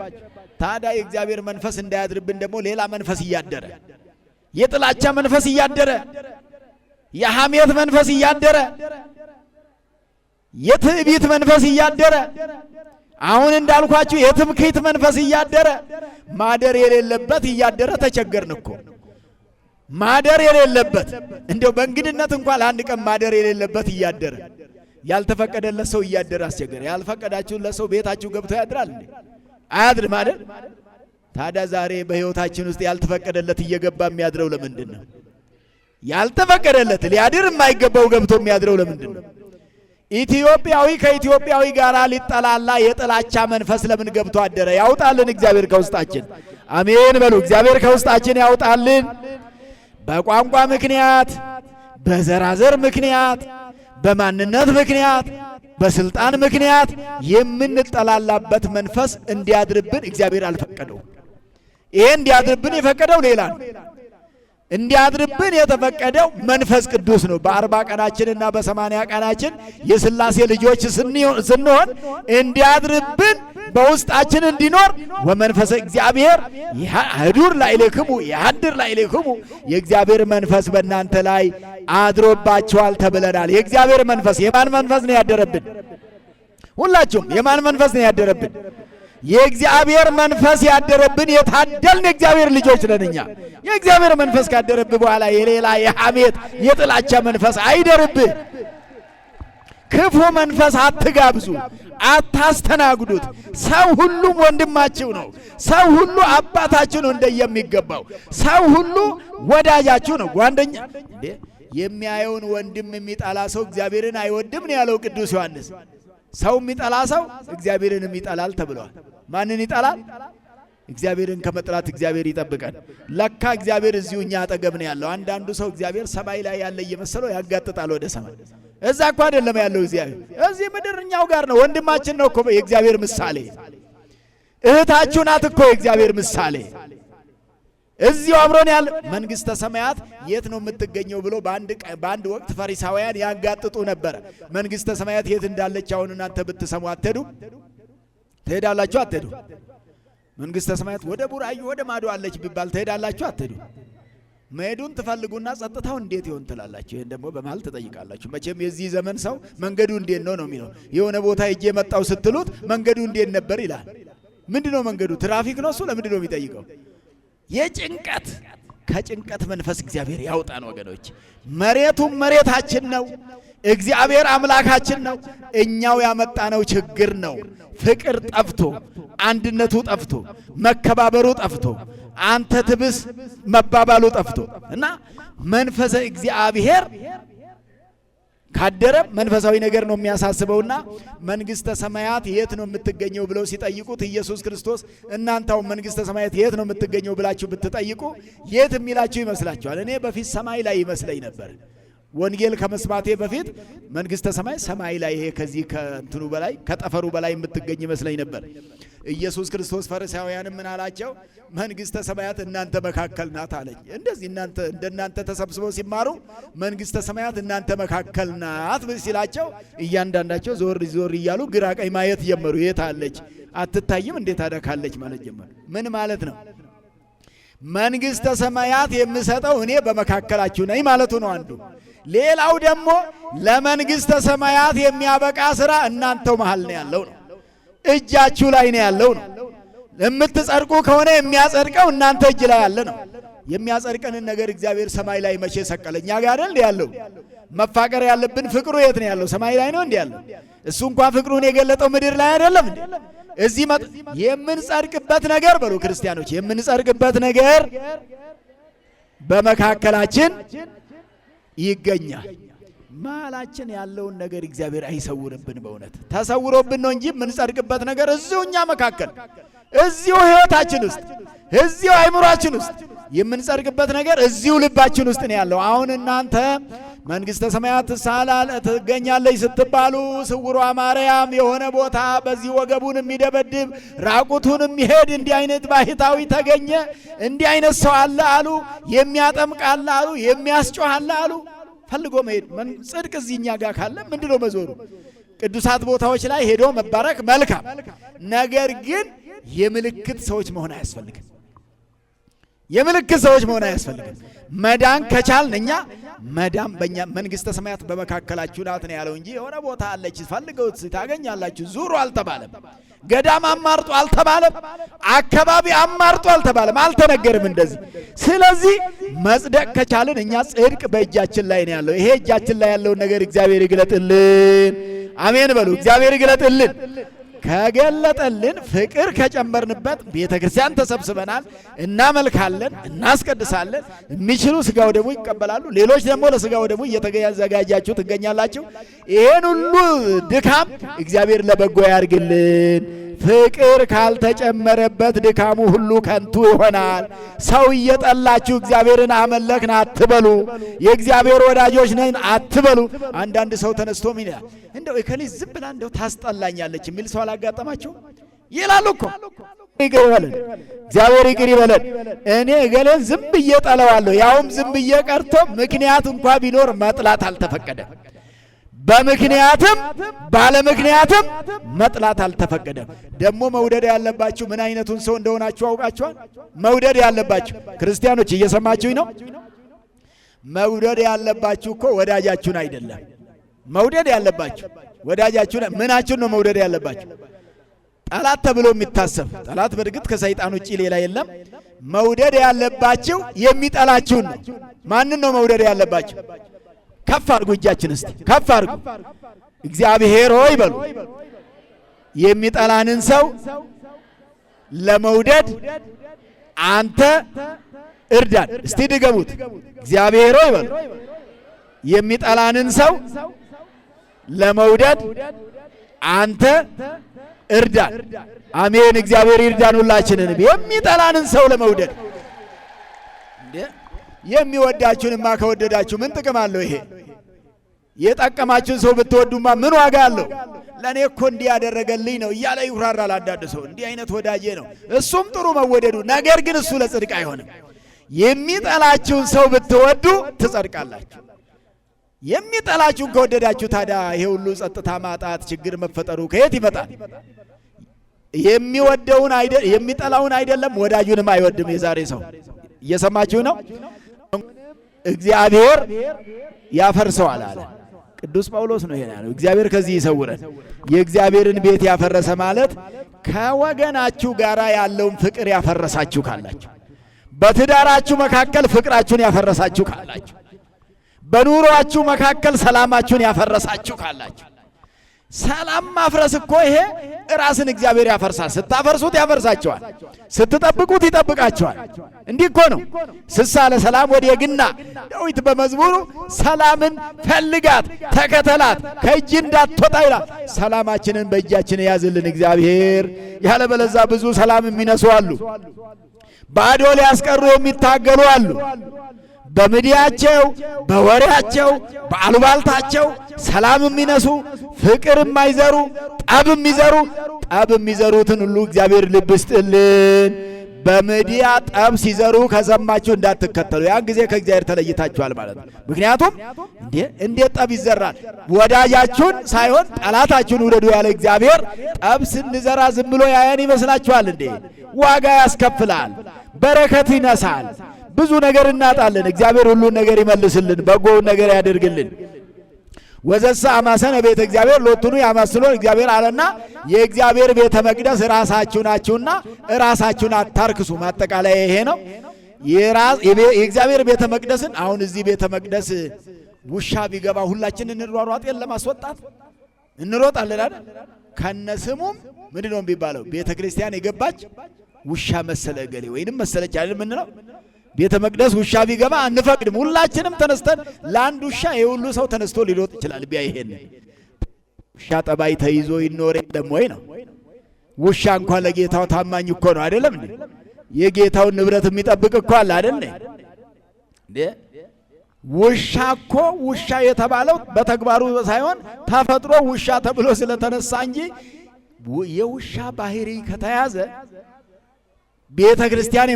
ታዲያ የእግዚአብሔር መንፈስ እንዳያድርብን ደግሞ ሌላ መንፈስ እያደረ፣ የጥላቻ መንፈስ እያደረ፣ የሐሜት መንፈስ እያደረ፣ የትዕቢት መንፈስ እያደረ፣ አሁን እንዳልኳችሁ የትምክህት መንፈስ እያደረ ማደር የሌለበት እያደረ ተቸገርን እኮ። ማደር የሌለበት እንደው በእንግድነት እንኳን ለአንድ ቀን ማደር የሌለበት እያደረ፣ ያልተፈቀደለት ሰው እያደረ አስቸገረ። ያልፈቀዳችሁለት ሰው ቤታችሁ ገብቶ ያድራል እንዴ? አያድርም አይደል? ታዲያ ዛሬ በሕይወታችን ውስጥ ያልተፈቀደለት እየገባ የሚያድረው ለምንድን ነው? ያልተፈቀደለት ሊያድር የማይገባው ገብቶ የሚያድረው ለምንድን ነው? ኢትዮጵያዊ ከኢትዮጵያዊ ጋር ሊጠላላ የጥላቻ መንፈስ ለምን ገብቶ አደረ? ያውጣልን እግዚአብሔር ከውስጣችን። አሜን በሉ። እግዚአብሔር ከውስጣችን ያውጣልን። በቋንቋ ምክንያት፣ በዘራዘር ምክንያት፣ በማንነት ምክንያት፣ በስልጣን ምክንያት የምንጠላላበት መንፈስ እንዲያድርብን እግዚአብሔር አልፈቀደው። ይሄ እንዲያድርብን የፈቀደው ሌላ ነው። እንዲያድርብን የተፈቀደው መንፈስ ቅዱስ ነው። በ40 ቀናችንና በ80 ቀናችን የሥላሴ ልጆች ስንሆን እንዲያድርብን በውስጣችን እንዲኖር ወመንፈሰ እግዚአብሔር ያህዱር ላዕሌክሙ ያህድር ላዕሌክሙ የእግዚአብሔር መንፈስ በእናንተ ላይ አድሮባቸዋል ተብለናል። የእግዚአብሔር መንፈስ የማን መንፈስ ነው ያደረብን? ሁላችሁም የማን መንፈስ ነው ያደረብን? የእግዚአብሔር መንፈስ ያደረብን የታደልን የእግዚአብሔር ልጆች ነን እኛ። የእግዚአብሔር መንፈስ ካደረብህ በኋላ የሌላ የሐሜት የጥላቻ መንፈስ አይደርብህ። ክፉ መንፈስ አትጋብዙ፣ አታስተናግዱት። ሰው ሁሉም ወንድማችሁ ነው። ሰው ሁሉ አባታችሁ ነው እንደየሚገባው። ሰው ሁሉ ወዳጃችሁ ነው፣ ጓደኛ። የሚያየውን ወንድም የሚጠላ ሰው እግዚአብሔርን አይወድም ነው ያለው ቅዱስ ዮሐንስ። ሰው የሚጠላ ሰው እግዚአብሔርን ይጠላል ተብሏል። ማንን ይጠላል? እግዚአብሔርን ከመጥላት እግዚአብሔር ይጠብቀን። ለካ እግዚአብሔር እዚሁ እኛ አጠገብ ነው ያለው። አንዳንዱ ሰው እግዚአብሔር ሰማይ ላይ ያለ እየመሰለው ያጋጥጣል ወደ ሰማይ። እዛ እኮ አይደለም ያለው እግዚአብሔር፣ እዚህ ምድር እኛው ጋር ነው። ወንድማችን ነው እኮ የእግዚአብሔር ምሳሌ። እህታችሁ ናት እኮ የእግዚአብሔር ምሳሌ። እዚሁ አብሮን ያለ መንግሥተ ሰማያት የት ነው የምትገኘው ብሎ በአንድ ወቅት ፈሪሳውያን ያጋጥጡ ነበረ። መንግሥተ ሰማያት የት እንዳለች አሁን እናንተ ብትሰሙ አትሄዱ? ትሄዳላችሁ? አትሄዱ? መንግሥተ ሰማያት ወደ ቡራዩ ወደ ማዶ አለች ቢባል ትሄዳላችሁ? አትሄዱ? መሄዱን ትፈልጉና ጸጥታው እንዴት ይሆን ትላላችሁ። ይሄን ደግሞ በመሃል ትጠይቃላችሁ። መቼም የዚህ ዘመን ሰው መንገዱ እንዴት ነው ነው የሚለው። የሆነ ቦታ ሄጄ መጣው ስትሉት መንገዱ እንዴት ነበር ይላል። ምንድነው መንገዱ? ትራፊክ ነው እሱ። ለምንድነው የሚጠይቀው? የጭንቀት ከጭንቀት መንፈስ እግዚአብሔር ያውጣን ወገኖች። መሬቱም መሬታችን ነው። እግዚአብሔር አምላካችን ነው። እኛው ያመጣነው ችግር ነው። ፍቅር ጠፍቶ፣ አንድነቱ ጠፍቶ፣ መከባበሩ ጠፍቶ፣ አንተ ትብስ መባባሉ ጠፍቶ እና መንፈሰ እግዚአብሔር ካደረ መንፈሳዊ ነገር ነው የሚያሳስበውና መንግሥተ ሰማያት የት ነው የምትገኘው ብለው ሲጠይቁት ኢየሱስ ክርስቶስ እናንተው መንግሥተ ሰማያት የት ነው የምትገኘው ብላችሁ ብትጠይቁ የት የሚላችሁ ይመስላችኋል? እኔ በፊት ሰማይ ላይ ይመስለኝ ነበር። ወንጌል ከመስማቴ በፊት መንግሥተ ሰማይ ሰማይ ላይ ይሄ ከዚህ ከእንትኑ በላይ ከጠፈሩ በላይ የምትገኝ ይመስለኝ ነበር። ኢየሱስ ክርስቶስ ፈሪሳውያንም ምን አላቸው? መንግሥተ ሰማያት እናንተ መካከል ናት አለኝ። እንደዚህ እንደናንተ ተሰብስበው ሲማሩ መንግሥተ ሰማያት እናንተ መካከል ናት ሲላቸው እያንዳንዳቸው ዞር ዞር እያሉ ግራ ቀኝ ማየት ጀመሩ። የት አለች? አትታይም? እንዴት አደካለች ማለት ጀመሩ። ምን ማለት ነው? መንግሥተ ሰማያት የምሰጠው እኔ በመካከላችሁ ነኝ ማለቱ ነው አንዱ። ሌላው ደግሞ ለመንግሥተ ሰማያት የሚያበቃ ሥራ እናንተው መሃል ነው ያለው ነው። እጃችሁ ላይ ነው ያለው ነው። የምትጸድቁ ከሆነ የሚያጸድቀው እናንተ እጅ ላይ ያለ ነው። የሚያጸድቀንን ነገር እግዚአብሔር ሰማይ ላይ መቼ ሰቀለ? እኛ ጋር አይደል ያለው? መፋቀር ያለብን ፍቅሩ የት ነው ያለው? ሰማይ ላይ ነው እንዴ ያለው? እሱ እንኳን ፍቅሩን የገለጠው ምድር ላይ አይደለም እንዴ? እዚህ የምንጸድቅበት ነገር በሉ ክርስቲያኖች፣ የምንጸድቅበት ነገር በመካከላችን ይገኛል። መሃላችን ያለውን ነገር እግዚአብሔር አይሰውርብን። በእውነት ተሰውሮብን ነው እንጂ የምንጸድቅበት ነገር እዚሁ እኛ መካከል፣ እዚሁ ሕይወታችን ውስጥ፣ እዚሁ አይምሯችን ውስጥ የምንጸድቅበት ነገር እዚሁ ልባችን ውስጥ ነው ያለው። አሁን እናንተ መንግሥተ ሰማያት ትገኛለች ስትባሉ ስውሯ ማርያም የሆነ ቦታ በዚህ ወገቡን የሚደበድብ ራቁቱን የሚሄድ እንዲህ አይነት ባህታዊ ተገኘ፣ እንዲህ አይነት ሰው አለ አሉ፣ የሚያጠምቅ አለ አሉ፣ የሚያስጮህ አለ አሉ። ፈልጎ መሄድ ጽድቅ እዚህ እኛ ጋር ካለ ምንድነው መዞሩ? ቅዱሳት ቦታዎች ላይ ሄዶ መባረክ መልካም፣ ነገር ግን የምልክት ሰዎች መሆን አያስፈልግም። የምልክት ሰዎች መሆን አያስፈልግም። መዳን ከቻልን እኛ መዳን በእኛ መንግሥተ ሰማያት በመካከላችሁ ናት ነው ያለው እንጂ የሆነ ቦታ አለች ፈልገውት ታገኛላችሁ ዙሩ አልተባለም። ገዳም አማርጡ አልተባለም። አካባቢ አማርጡ አልተባለም። አልተነገርም እንደዚህ። ስለዚህ መጽደቅ ከቻልን እኛ ጽድቅ በእጃችን ላይ ነው ያለው። ይሄ እጃችን ላይ ያለውን ነገር እግዚአብሔር ይግለጥልን። አሜን በሉ። እግዚአብሔር ይግለጥልን። ከገለጠልን ፍቅር ከጨመርንበት ቤተ ክርስቲያን ተሰብስበናል፣ እናመልካለን፣ እናስቀድሳለን። የሚችሉ ስጋው ደግሞ ይቀበላሉ። ሌሎች ደግሞ ለስጋው ደግሞ እየተዘጋጃችሁ ትገኛላችሁ። ይሄን ሁሉ ድካም እግዚአብሔር ለበጎ ያርግልን። ፍቅር ካልተጨመረበት ድካሙ ሁሉ ከንቱ ይሆናል። ሰው እየጠላችሁ እግዚአብሔርን አመለክን አትበሉ፣ የእግዚአብሔር ወዳጆች ነን አትበሉ። አንዳንድ ሰው ተነስቶ ምን ይላል? እንደው እከሌ ዝም ብላ እንደው ታስጠላኛለች የሚል ሰው አላጋጠማችሁ ይላሉ እኮ። ይቅር ይበለን እግዚአብሔር፣ ይቅር ይበለን። እኔ እገሌን ዝም ብዬ ጠለዋለሁ፣ ያውም ዝም ብዬ ቀርቶ ምክንያት እንኳ ቢኖር መጥላት አልተፈቀደም። በምክንያትም ባለ ምክንያትም መጥላት አልተፈቀደም። ደግሞ መውደድ ያለባችሁ ምን አይነቱን ሰው እንደሆናችሁ አውቃችኋል። መውደድ ያለባችሁ ክርስቲያኖች እየሰማችሁኝ ነው? መውደድ ያለባችሁ እኮ ወዳጃችሁን አይደለም። መውደድ ያለባችሁ ወዳጃችሁን ምናችሁን ነው መውደድ ያለባችሁ? ጠላት ተብሎ የሚታሰብ ጠላት በእርግጥ ከሰይጣን ውጪ ሌላ የለም። መውደድ ያለባችሁ የሚጠላችሁን ነው። ማንን ነው መውደድ ያለባችሁ? ከፍ አድርጉ እጃችን እስቲ ከፍ አድርጉ። እግዚአብሔር ሆይ በሉ። የሚጠላንን ሰው ለመውደድ አንተ እርዳን። እስቲ ድገሙት። እግዚአብሔር ሆይ በሉ። የሚጠላንን ሰው ለመውደድ አንተ እርዳን። አሜን። እግዚአብሔር ይርዳን ሁላችንንም። የሚጠላንን ሰው ለመውደድ የሚወዳችሁንማ ከወደዳችሁ ምን ጥቅም አለው? ይሄ የጠቀማችሁን ሰው ብትወዱማ ምን ዋጋ አለው? ለእኔ እኮ እንዲህ ያደረገልኝ ነው እያለ ይኩራራል አንዳንድ ሰው። እንዲህ አይነት ወዳጄ ነው፣ እሱም ጥሩ መወደዱ፣ ነገር ግን እሱ ለጽድቅ አይሆንም። የሚጠላችሁን ሰው ብትወዱ ትጸድቃላችሁ። የሚጠላችሁን ከወደዳችሁ ታዲያ ይሄ ሁሉ ጸጥታ ማጣት፣ ችግር መፈጠሩ ከየት ይመጣል? የሚጠላውን አይደለም ወዳጁንም አይወድም የዛሬ ሰው። እየሰማችሁ ነው? እግዚአብሔር ያፈርሰዋል አለ ቅዱስ ጳውሎስ ነው ይሄን ያለው። እግዚአብሔር ከዚህ ይሰውረን። የእግዚአብሔርን ቤት ያፈረሰ ማለት ከወገናችሁ ጋር ያለውን ፍቅር ያፈረሳችሁ ካላችሁ፣ በትዳራችሁ መካከል ፍቅራችሁን ያፈረሳችሁ ካላችሁ፣ በኑሯችሁ መካከል ሰላማችሁን ያፈረሳችሁ ካላችሁ፣ ሰላም ማፍረስ እኮ ይሄ ራስን እግዚአብሔር ያፈርሳል። ስታፈርሱት ያፈርሳቸዋል፣ ስትጠብቁት ይጠብቃቸዋል። እንዲህ እኮ ነው። ስሳ ለሰላም ወዴግና ዳዊት በመዝሙሩ ሰላምን ፈልጋት ተከተላት ከእጅ እንዳትወጣ ይላል። ሰላማችንን በእጃችን ያዝልን እግዚአብሔር። ያለበለዛ ብዙ ሰላም የሚነሱ አሉ፣ ባዶ ሊያስቀሩ የሚታገሉ አሉ። በምድያቸው በወሬያቸው በአሉባልታቸው ሰላም የሚነሱ ፍቅር የማይዘሩ ጠብ የሚዘሩ ጠብ የሚዘሩትን ሁሉ እግዚአብሔር ልብ ይስጥልን። በምድያ ጠብ ሲዘሩ ከሰማችሁ እንዳትከተሉ፣ ያን ጊዜ ከእግዚአብሔር ተለይታችኋል ማለት ነው። ምክንያቱም እንዴት ጠብ ይዘራል? ወዳጃችሁን ሳይሆን ጠላታችሁን ውደዱ ያለ እግዚአብሔር ጠብ ስንዘራ ዝም ብሎ ያየን ይመስላችኋል እንዴ? ዋጋ ያስከፍላል፣ በረከት ይነሳል፣ ብዙ ነገር እናጣለን። እግዚአብሔር ሁሉን ነገር ይመልስልን፣ በጎውን ነገር ያደርግልን። ወዘሳ አማሰነ ቤተ እግዚአብሔር ሎቱኑ ያማስሎ እግዚአብሔር አለና የእግዚአብሔር ቤተ መቅደስ ራሳችሁ ናችሁና ራሳችሁን አታርክሱ። ማጠቃለያ ይሄ ነው። የእግዚአብሔር ቤተ መቅደስን አሁን እዚህ ቤተ መቅደስ ውሻ ቢገባ ሁላችን እንሯሯጥ የለም ማስወጣት እንሮጣለን አይደል? ከነስሙም ምንድነው የሚባለው? ቤተ ክርስቲያን የገባች ውሻ መሰለ እገሌ ወይንም መሰለች አይደል? ምንድነው ቤተ መቅደስ ውሻ ቢገባ አንፈቅድም። ሁላችንም ተነስተን ለአንድ ውሻ የሁሉ ሰው ተነስቶ ሊሮጥ ይችላል። ቢያ ይሄን ውሻ ጠባይ ተይዞ ይኖር የለም ወይ ነው? ውሻ እንኳን ለጌታው ታማኝ እኮ ነው አይደለም እንዴ? የጌታውን ንብረት የሚጠብቅ እኮ አለ አይደል እንዴ? ውሻ እኮ ውሻ የተባለው በተግባሩ ሳይሆን ተፈጥሮ ውሻ ተብሎ ስለተነሳ እንጂ የውሻ ባህሪ ከተያዘ ቤተ ክርስቲያን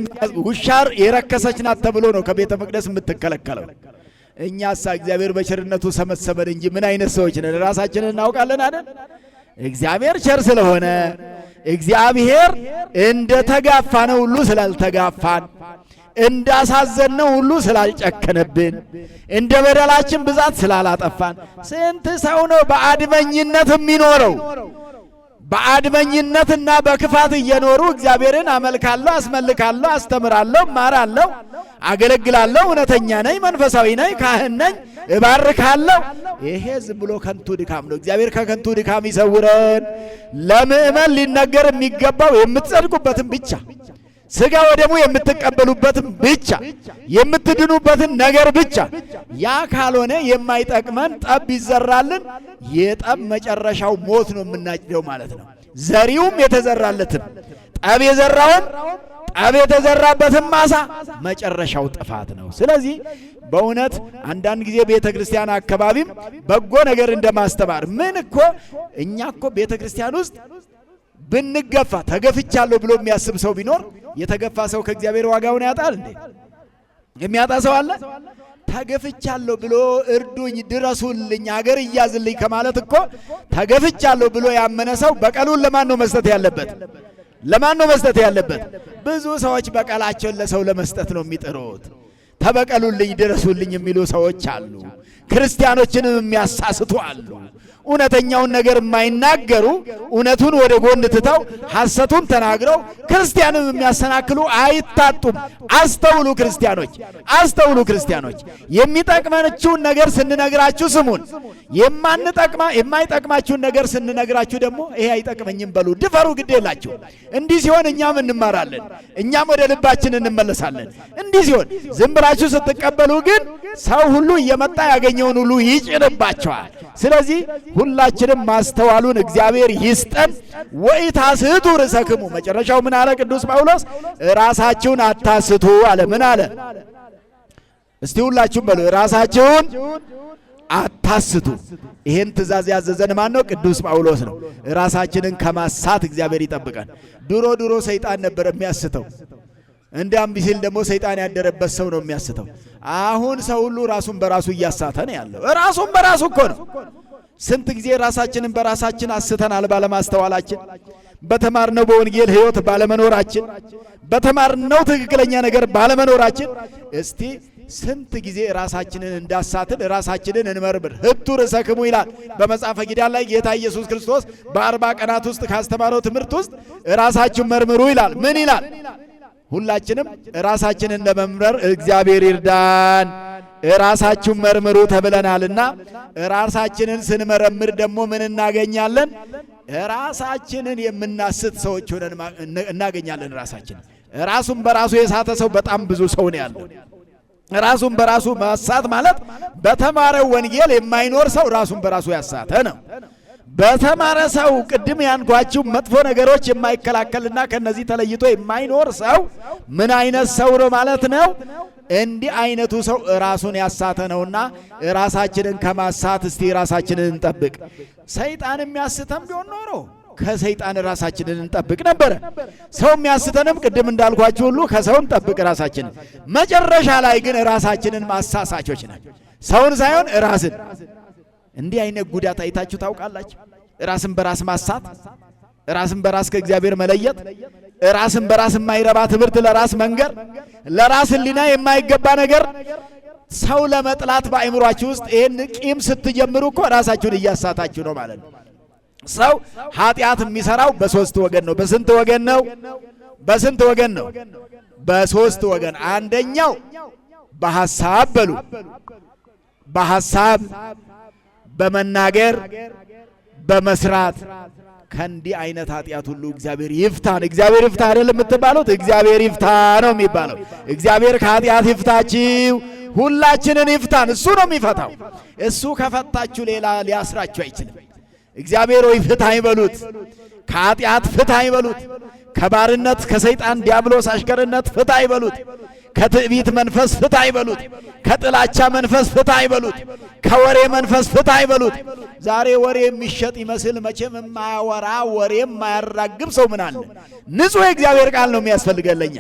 ውሻ የረከሰች ናት ተብሎ ነው ከቤተ መቅደስ የምትከለከለው። እኛሳ እግዚአብሔር በቸርነቱ ሰመሰመን እንጂ ምን አይነት ሰዎች ነን? ራሳችንን እናውቃለን አይደል? እግዚአብሔር ቸር ስለሆነ እግዚአብሔር እንደ ተጋፋነው ሁሉ ስላልተጋፋን፣ እንዳሳዘነው ሁሉ ስላልጨከነብን፣ እንደ በደላችን ብዛት ስላላጠፋን። ስንት ሰው ነው በአድመኝነት የሚኖረው? በአድመኝነትና በክፋት እየኖሩ እግዚአብሔርን አመልካለሁ፣ አስመልካለሁ፣ አስተምራለሁ፣ ማራለሁ፣ አገለግላለሁ፣ እውነተኛ ነኝ፣ መንፈሳዊ ነኝ፣ ካህን ነኝ፣ እባርካለሁ። ይሄ ዝም ብሎ ከንቱ ድካም ነው። እግዚአብሔር ከከንቱ ድካም ይሰውረን። ለምእመን ሊነገር የሚገባው የምትጸድቁበትን ብቻ፣ ሥጋ ወደሙ የምትቀበሉበትን ብቻ፣ የምትድኑበትን ነገር ብቻ። ያ ካልሆነ የማይጠቅመን ጠብ ይዘራልን። የጠብ መጨረሻው ሞት ነው የምናጭደው ማለት ነው። ዘሪውም የተዘራለትን ጠብ የዘራውን ጠብ የተዘራበትን ማሳ መጨረሻው ጥፋት ነው። ስለዚህ በእውነት አንዳንድ ጊዜ ቤተ ክርስቲያን አካባቢም በጎ ነገር እንደማስተማር ምን እኮ እኛ እኮ ቤተ ክርስቲያን ውስጥ ብንገፋ ተገፍቻለሁ ብሎ የሚያስብ ሰው ቢኖር የተገፋ ሰው ከእግዚአብሔር ዋጋውን ያጣል እንዴ? የሚያጣ ሰው አለ? ተገፍቻለሁ ብሎ እርዱኝ፣ ድረሱልኝ፣ ሀገር እያዝልኝ ከማለት እኮ ተገፍቻለሁ ብሎ ያመነ ሰው በቀሉን ለማን ነው መስጠት ያለበት? ለማን ነው መስጠት ያለበት? ብዙ ሰዎች በቀላቸውን ለሰው ለመስጠት ነው የሚጥሩት። ተበቀሉልኝ፣ ድረሱልኝ የሚሉ ሰዎች አሉ። ክርስቲያኖችንም የሚያሳስቱ አሉ። እውነተኛውን ነገር የማይናገሩ እውነቱን ወደ ጎን ትተው ሐሰቱን ተናግረው ክርስቲያንም የሚያሰናክሉ አይታጡም። አስተውሉ ክርስቲያኖች፣ አስተውሉ ክርስቲያኖች። የሚጠቅመንችውን ነገር ስንነግራችሁ ስሙን፣ የማይጠቅማችሁን ነገር ስንነግራችሁ ደግሞ ይሄ አይጠቅመኝም በሉ፣ ድፈሩ፣ ግድ የላችሁ። እንዲህ ሲሆን እኛም እንማራለን፣ እኛም ወደ ልባችን እንመለሳለን። እንዲህ ሲሆን ዝም ብላችሁ ስትቀበሉ ግን ሰው ሁሉ እየመጣ ያገኘውን ሁሉ ይጭንባቸዋል። ስለዚህ ሁላችንም ማስተዋሉን እግዚአብሔር ይስጠን። ወኢታስቱ ርእሰክሙ፣ መጨረሻው ምን አለ ቅዱስ ጳውሎስ? ራሳችሁን አታስቱ አለ። ምን አለ? እስቲ ሁላችሁም በሉ፣ ራሳችሁን አታስቱ። ይሄን ትእዛዝ ያዘዘን ማን ነው? ቅዱስ ጳውሎስ ነው። ራሳችንን ከማሳት እግዚአብሔር ይጠብቀን። ድሮ ሰይጣን ነበር የሚያስተው። እንዲያም ቢሲል ደግሞ ሰይጣን ያደረበት ሰው ነው የሚያስተው። አሁን ሰው ሁሉ ራሱን በራሱ እያሳተ ነው ያለው። ራሱን በራሱ እኮ ነው። ስንት ጊዜ ራሳችንን በራሳችን አስተናል ባለማስተዋላችን፣ በተማርነው በወንጌል ሕይወት ባለመኖራችን፣ በተማርነው ትክክለኛ ነገር ባለመኖራችን። እስቲ ስንት ጊዜ ራሳችንን እንዳሳትን ራሳችንን እንመርምር። ህቱ ርእሰክሙ ይላል በመጽሐፈ ኪዳን ላይ ጌታ ኢየሱስ ክርስቶስ በ40 ቀናት ውስጥ ካስተማረው ትምህርት ውስጥ ራሳችሁን መርምሩ ይላል። ምን ይላል? ሁላችንም ራሳችንን ለመምረር እግዚአብሔር ይርዳን። ራሳችሁን መርምሩ ተብለናልና ራሳችንን ስንመረምር ደግሞ ምን እናገኛለን? ራሳችንን የምናስት ሰዎች ሆነን እናገኛለን። ራሱን በራሱ የሳተ ሰው በጣም ብዙ ሰው ነው ያለው። ራሱን በራሱ ማሳት ማለት በተማረው ወንጌል የማይኖር ሰው ራሱን በራሱ ያሳተ ነው። በተማረ ሰው ቅድም ያንኳችሁ መጥፎ ነገሮች የማይከላከልና ከነዚህ ተለይቶ የማይኖር ሰው ምን አይነት ሰው ነው ማለት ነው? እንዲህ አይነቱ ሰው ራሱን ያሳተ ነውና ራሳችንን ከማሳት እስቲ ራሳችንን እንጠብቅ። ሰይጣን የሚያስተን ቢሆን ኖሮ ከሰይጣን ራሳችንን እንጠብቅ ነበረ። ሰው የሚያስተንም ቅድም እንዳልኳችሁ ሁሉ ከሰው እንጠብቅ ራሳችንን። መጨረሻ ላይ ግን ራሳችንን ማሳሳቾች ነን። ሰውን ሳይሆን ራስን። እንዲህ አይነት ጉዳት አይታችሁ ታውቃላችሁ? ራስን በራስ ማሳት፣ ራስን በራስ ከእግዚአብሔር መለየት፣ ራስን በራስ የማይረባ ትምህርት ለራስ መንገር፣ ለራስ ሕሊና የማይገባ ነገር ሰው ለመጥላት በአእምሯችሁ ውስጥ ይህን ቂም ስትጀምሩ እኮ ራሳችሁን እያሳታችሁ ነው ማለት ነው። ሰው ኃጢአት የሚሰራው በሶስት ወገን ነው። በስንት ወገን ነው? በስንት ወገን ነው? በሶስት ወገን። አንደኛው በሐሳብ በሉ፣ በሐሳብ በመናገር በመስራት ከእንዲህ አይነት ኃጢአት ሁሉ እግዚአብሔር ይፍታን። እግዚአብሔር ይፍታ አይደል የምትባሉት? እግዚአብሔር ይፍታ ነው የሚባለው። እግዚአብሔር ከኃጢአት ይፍታችሁ፣ ሁላችንን ይፍታን። እሱ ነው የሚፈታው። እሱ ከፈታችሁ ሌላ ሊያስራችሁ አይችልም። እግዚአብሔር ሆይ ፍታ ይበሉት፣ ከኃጢአት ፍታ ይበሉት፣ ከባርነት ከሰይጣን ዲያብሎስ አሽከርነት ፍታ ይበሉት፣ ከትዕቢት መንፈስ ፍታ ይበሉት፣ ከጥላቻ መንፈስ ፍታ ይበሉት፣ ከወሬ መንፈስ ፍታ ይበሉት። ዛሬ ወሬ የሚሸጥ ይመስል መቼም የማያወራ ወሬ የማያራግብ ሰው ምን አለ? ንጹሕ የእግዚአብሔር ቃል ነው የሚያስፈልገለኛ።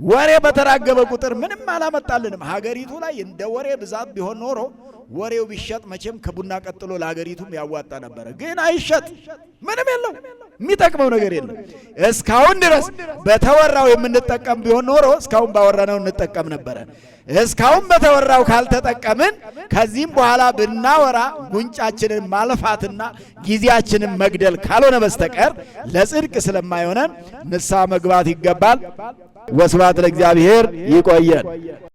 ወሬ በተራገበ ቁጥር ምንም አላመጣልንም። ሀገሪቱ ላይ እንደ ወሬ ብዛት ቢሆን ኖሮ ወሬው ቢሸጥ መቼም ከቡና ቀጥሎ ለሀገሪቱም ያዋጣ ነበረ። ግን አይሸጥ፣ ምንም የለው፣ የሚጠቅመው ነገር የለም። እስካሁን ድረስ በተወራው የምንጠቀም ቢሆን ኖሮ እስካሁን ባወራነው እንጠቀም ነበረ። እስካሁን በተወራው ካልተጠቀምን ከዚህም በኋላ ብናወራ ጉንጫችንን ማልፋትና ጊዜያችንን መግደል ካልሆነ በስተቀር ለጽድቅ ስለማይሆነን ንስሐ መግባት ይገባል። ወስብሐት ለእግዚአብሔር። ይቆየን።